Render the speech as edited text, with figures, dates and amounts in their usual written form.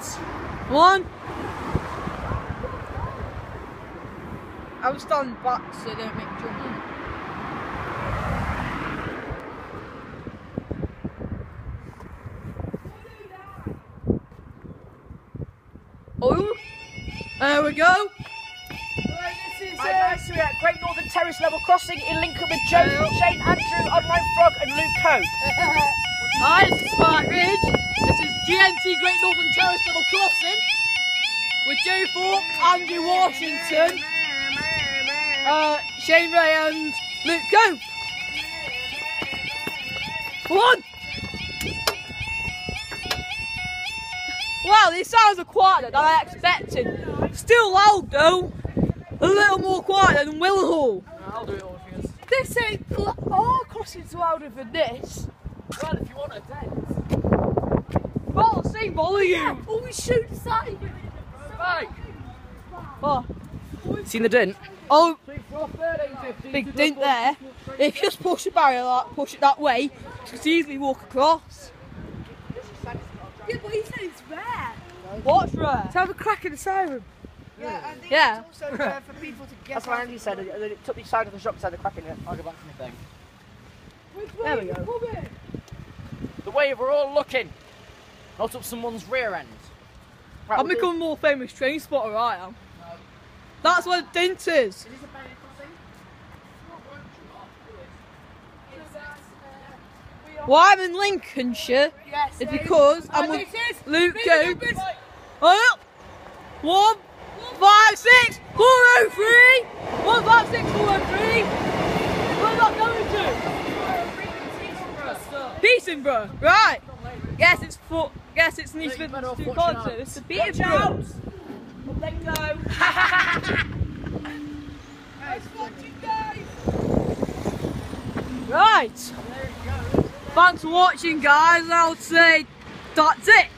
1. I will stand back so they don't make jump. Oh, there we go. Right, this is we're at Great Northern Terrace level crossing in Lincoln with Joe, Shane, Andrew, Online Frog, and Luke Coe. Hi, this is Spike Ridge. This is GNT Great Northern Terrace level crossing with Joe Falk, Andrew Washington, Shane Ray, and Luke Coe. 1. Wow, these sounds are quieter than I expected. Still loud though. A little more quieter than Willenhall. I'll do it all for you. This ain't all crossings louder than this. Well, if you want a dent. Well, same volume. Oh, we shoot side. Right. Oh, Seen the dent? oh, big dent there. If you just push the barrier, like, push it that way, you can easily walk across. Yeah, but he said it's rare. What's rare? To have a crack in the siren. Yeah, I think Yeah. it's also rare for people to get That's what Andy said. It took me side of the shop, said the crack in it. I'll go back to my thing. There we go. The way we're all looking. Not up someone's rear end. Right, I'm becoming more famous train spotter, I am. That's where the dent is. Why I'm in Lincolnshire is because I'm with Luke Coe. Oh, 1, 5, 6, 403. 1, 5, 6, 403. Where am I going to? Peterborough, right? Guess it's East Midlands 2 concert. It's the Peterborough. Let go. Right. Thanks for watching, guys. I would say that's it.